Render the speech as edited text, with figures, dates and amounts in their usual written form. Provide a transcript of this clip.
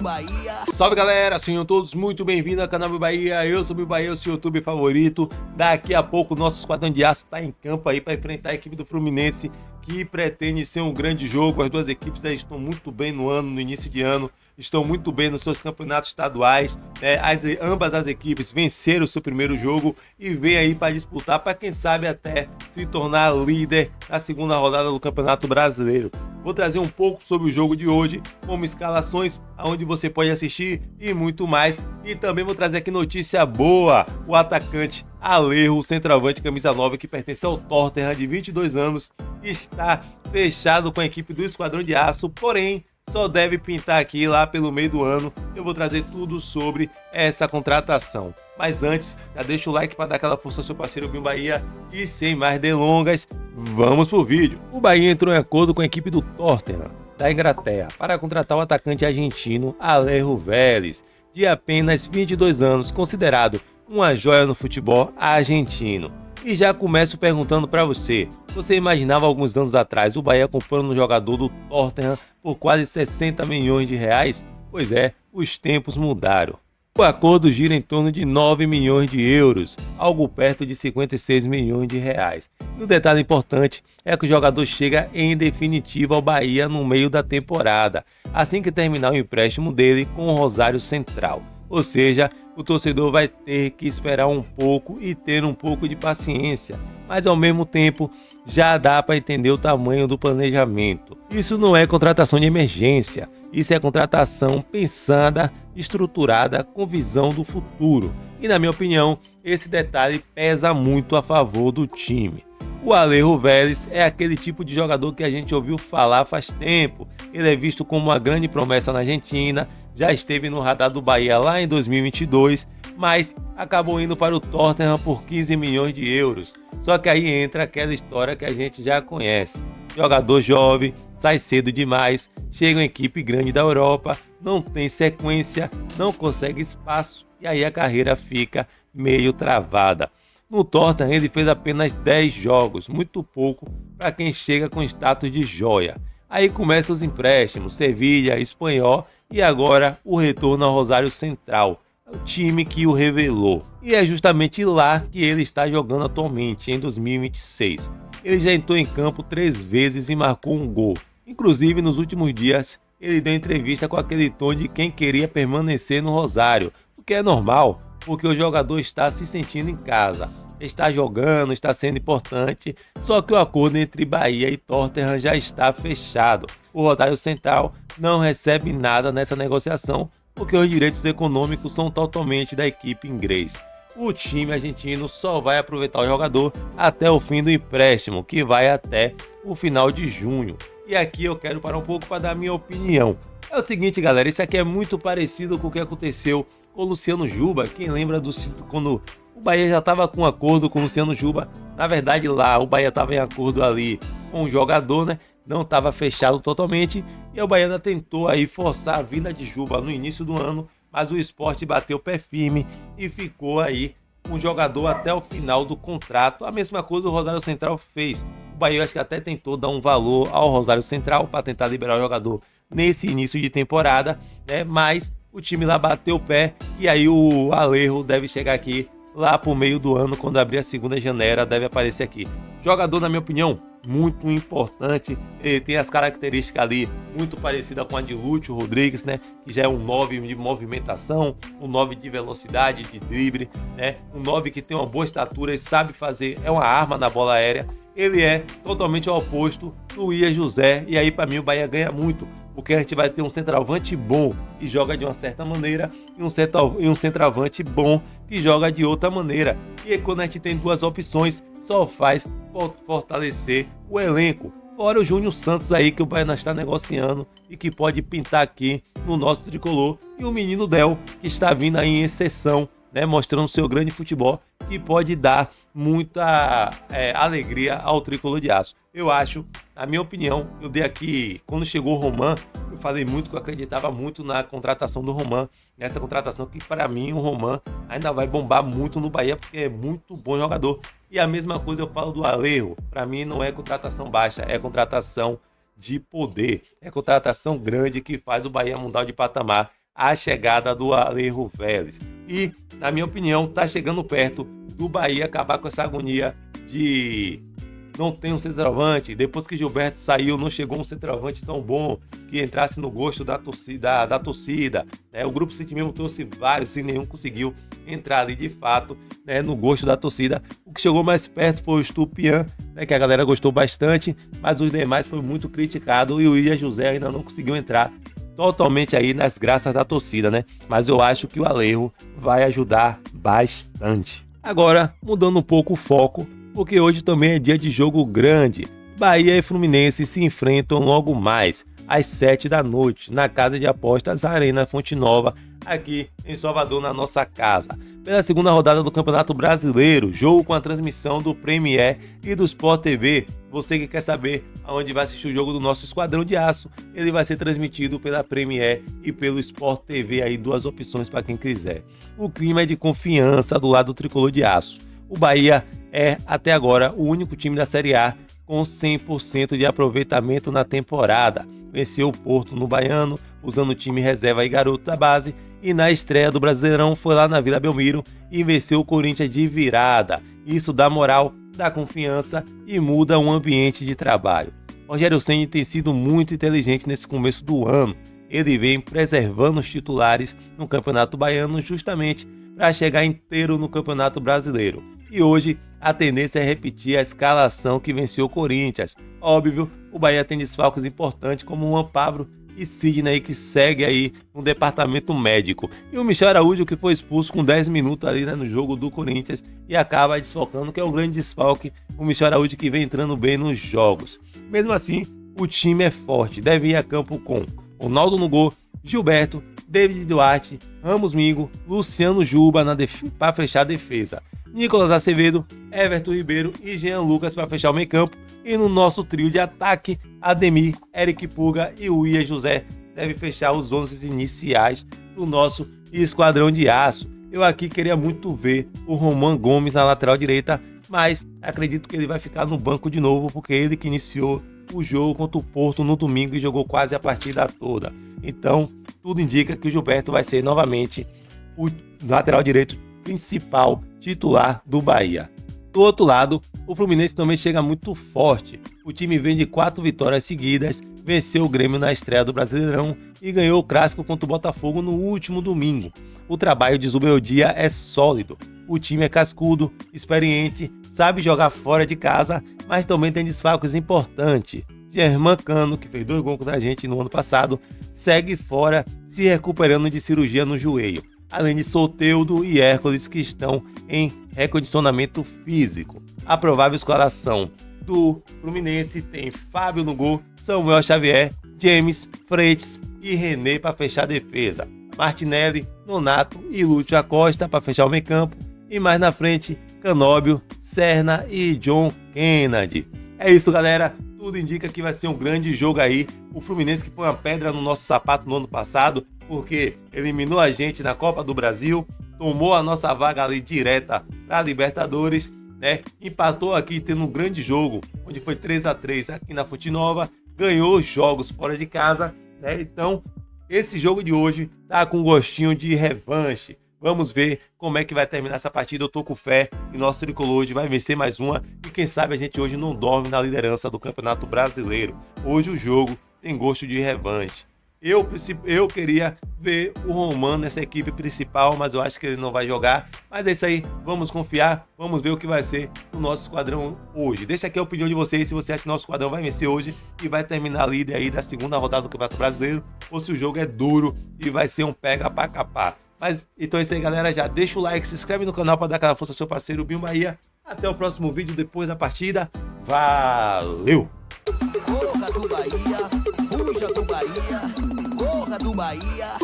Bahia. Salve galera, sejam todos muito bem-vindos ao canal Meu Bahia. Eu sou o Meu Bahia, o seu YouTube favorito. Daqui a pouco o nosso Esquadrão de Aço está em campo aí para enfrentar a equipe do Fluminense, que pretende ser um grande jogo. As duas equipes aí estão muito bem no início de ano, estão muito bem nos seus campeonatos estaduais. Ambas as equipes venceram o seu primeiro jogo e vem aí para disputar, para quem sabe até se tornar líder na segunda rodada do Campeonato Brasileiro. Vou trazer um pouco sobre o jogo de hoje, como escalações, aonde você pode assistir e muito mais. E também vou trazer aqui notícia boa: o atacante Alejo, o centroavante camisa 9 que pertence ao Tottenham, de 22 anos, está fechado com a equipe do Esquadrão de Aço, porém só deve pintar aqui lá pelo meio do ano. Eu vou trazer tudo sobre essa contratação. Mas antes, já deixa o like para dar aquela força ao seu parceiro Binho Bahia. E sem mais delongas, vamos pro vídeo. O Bahia entrou em acordo com a equipe do Tottenham, da Inglaterra, para contratar o atacante argentino Alejo Vélez, de apenas 22 anos, considerado uma joia no futebol argentino. E já começo perguntando para você: você imaginava alguns anos atrás o Bahia comprando um jogador do Tottenham por quase 60 milhões de reais? Pois é, os tempos mudaram. O acordo gira em torno de 9 milhões de euros, algo perto de 56 milhões de reais. E um detalhe importante é que o jogador chega em definitivo ao Bahia no meio da temporada, assim que terminar o empréstimo dele com o Rosário Central. Ou seja, o torcedor vai ter que esperar um pouco e ter um pouco de paciência, mas ao mesmo tempo já dá para entender o tamanho do planejamento. Isso não é contratação de emergência, isso é contratação pensada, estruturada, com visão do futuro. E na minha opinião, esse detalhe pesa muito a favor do time. O Alejo Vélez é aquele tipo de jogador que a gente ouviu falar faz tempo. Ele é visto como uma grande promessa na Argentina, já esteve no radar do Bahia lá em 2022, mas acabou indo para o Tottenham por 15 milhões de euros. Só que aí entra aquela história que a gente já conhece. Jogador jovem, sai cedo demais, chega em equipe grande da Europa, não tem sequência, não consegue espaço e aí a carreira fica meio travada. No Tottenham ele fez apenas 10 jogos, muito pouco para quem chega com status de joia. Aí começam os empréstimos, Sevilha, Espanhol e agora o retorno ao Rosário Central, o time que o revelou. E é justamente lá que ele está jogando atualmente, em 2026. Ele já entrou em campo 3 vezes e marcou um gol. Inclusive, nos últimos dias, ele deu entrevista com aquele tom de quem queria permanecer no Rosário, o que é normal, porque o jogador está se sentindo em casa, está jogando, está sendo importante, só que o acordo entre Bahia e Tottenham já está fechado. O Rosário Central não recebe nada nessa negociação, porque os direitos econômicos são totalmente da equipe inglesa. O time argentino só vai aproveitar o jogador até o fim do empréstimo, que vai até o final de junho. E aqui eu quero parar um pouco para dar a minha opinião. É o seguinte, galera, isso aqui é muito parecido com o que aconteceu com o Luciano Juba. Quem lembra quando o Bahia já estava com um acordo com o Luciano Juba? Na verdade, lá o Bahia estava em acordo ali com o jogador, né? Não estava fechado totalmente, e o Bahia tentou aí forçar a vinda de Juba no início do ano, mas o Sport bateu o pé firme e ficou aí com o jogador até o final do contrato. A mesma coisa o Rosário Central fez. O Bahia acho que até tentou dar um valor ao Rosário Central para tentar liberar o jogador nesse início de temporada, né? Mas o time lá bateu o pé e aí o Alejo deve chegar aqui lá pro meio do ano, quando abrir a segunda janela, deve aparecer aqui. Jogador, na minha opinião, muito importante. Ele tem as características ali muito parecidas com a de Lúcio Rodrigues, né? Que já é um 9 de movimentação, um 9 de velocidade, de drible, né? Um 9 que tem uma boa estatura e sabe fazer, é uma arma na bola aérea. Ele é totalmente ao oposto do Willian José, e aí para mim o Bahia ganha muito, porque a gente vai ter um centroavante bom que joga de uma certa maneira e um centroavante bom que joga de outra maneira. E aí, quando a gente tem duas opções, só faz fortalecer o elenco. Fora o Júnior Santos aí, que o Bahia está negociando e que pode pintar aqui no nosso tricolor, e o menino Del, que está vindo aí em exceção, né, mostrando seu grande futebol, que pode dar muita alegria ao tricolor de aço. Eu acho, na minha opinião, eu dei aqui, quando chegou o Roman, eu falei muito que eu acreditava muito na contratação do Roman, nessa contratação que para mim o Roman ainda vai bombar muito no Bahia, porque é muito bom jogador. E a mesma coisa eu falo do Alejo, para mim não é contratação baixa, é contratação de poder, é contratação grande que faz o Bahia mudar de patamar a chegada do Alejo Vélez. E, na minha opinião, tá chegando perto do Bahia acabar com essa agonia de não ter um centroavante. Depois que Gilberto saiu, não chegou um centroavante tão bom que entrasse no gosto da torcida, né? O Grupo City mesmo trouxe vários e nenhum conseguiu entrar ali de fato, né, no gosto da torcida. O que chegou mais perto foi o Estupian, né, que a galera gostou bastante, mas os demais foi muito criticado e o William José ainda não conseguiu entrar totalmente aí nas graças da torcida, né? Mas eu acho que o Alejo vai ajudar bastante. Agora, mudando um pouco o foco, porque hoje também é dia de jogo grande. Bahia e Fluminense se enfrentam logo mais, às 7 da noite, na casa de apostas Arena Fonte Nova, aqui em Salvador, na nossa casa. Pela segunda rodada do Campeonato Brasileiro, jogo com a transmissão do Premier e do Sport TV. Você que quer saber aonde vai assistir o jogo do nosso Esquadrão de Aço, ele vai ser transmitido pela Premier e pelo Sport TV, aí duas opções para quem quiser. O clima é de confiança do lado do tricolor de aço. O Bahia é, até agora, o único time da Série A com 100% de aproveitamento na temporada. Venceu o Porto no Baiano, usando o time reserva e garoto da base, e na estreia do Brasileirão foi lá na Vila Belmiro e venceu o Corinthians de virada. Isso dá moral, dá confiança e muda o ambiente de trabalho. Rogério Ceni tem sido muito inteligente nesse começo do ano. Ele vem preservando os titulares no Campeonato Baiano justamente para chegar inteiro no Campeonato Brasileiro. E hoje a tendência é repetir a escalação que venceu o Corinthians. Óbvio, o Bahia tem desfalques importantes como o Juan Pablo e Sidney, que segue aí no departamento médico. E o Michel Araújo, que foi expulso com 10 minutos ali, né, no jogo do Corinthians e acaba desfalcando, que é o grande desfalque, o Michel Araújo, que vem entrando bem nos jogos. Mesmo assim, o time é forte, deve ir a campo com Ronaldo no gol, Gilberto, David Duarte, Ramos Mingo, Luciano Juba para fechar a defesa. Nicolas Acevedo, Everton Ribeiro e Jean Lucas para fechar o meio campo. E no nosso trio de ataque, Ademir, Eric Puga e William José deve fechar os 11 iniciais do nosso Esquadrão de Aço. Eu aqui queria muito ver o Roman Gomes na lateral direita, mas acredito que ele vai ficar no banco de novo, porque ele que iniciou o jogo contra o Porto no domingo e jogou quase a partida toda. Então, tudo indica que o Gilberto vai ser novamente o lateral direito principal titular do Bahia. Do outro lado, o Fluminense também chega muito forte. O time vem de 4 vitórias seguidas, venceu o Grêmio na estreia do Brasileirão e ganhou o clássico contra o Botafogo no último domingo. O trabalho de Zubeldia é sólido. O time é cascudo, experiente, sabe jogar fora de casa, mas também tem desfalques importantes. Germán Cano, que fez 2 gols contra a gente no ano passado, segue fora, se recuperando de cirurgia no joelho. Além de Soteldo e Hércules, que estão em recondicionamento físico. A provável escalação do Fluminense tem Fábio no gol, Samuel Xavier, James, Freitas e René para fechar a defesa. Martinelli, Nonato e Lúcio Acosta para fechar o meio campo. E mais na frente, Canóbio, Serna e John Kennedy. É isso, galera. Tudo indica que vai ser um grande jogo aí. O Fluminense, que foi uma pedra no nosso sapato no ano passado, porque eliminou a gente na Copa do Brasil, tomou a nossa vaga ali direta para a Libertadores, né? Empatou aqui tendo um grande jogo, onde foi 3-3 aqui na Fonte Nova, ganhou os jogos fora de casa, né? Então, esse jogo de hoje tá com gostinho de revanche. Vamos ver como é que vai terminar essa partida. Eu tô com fé e nosso tricolor hoje vai vencer mais uma. E quem sabe a gente hoje não dorme na liderança do Campeonato Brasileiro. Hoje o jogo tem gosto de revanche. Eu queria ver o Roman nessa equipe principal, mas eu acho que ele não vai jogar. Mas é isso aí, vamos confiar, vamos ver o que vai ser o nosso esquadrão hoje. Deixa aqui a opinião de vocês, se você acha que o nosso esquadrão vai vencer hoje e vai terminar líder aí da segunda rodada do Campeonato Brasileiro, ou se o jogo é duro e vai ser um pega pra capar. Mas então é isso aí, galera, já deixa o like, se inscreve no canal para dar aquela força ao seu parceiro Binho Bahia. Até o próximo vídeo depois da partida. Valeu! Corra do Bahia, fuja do Bahia, corra do Bahia.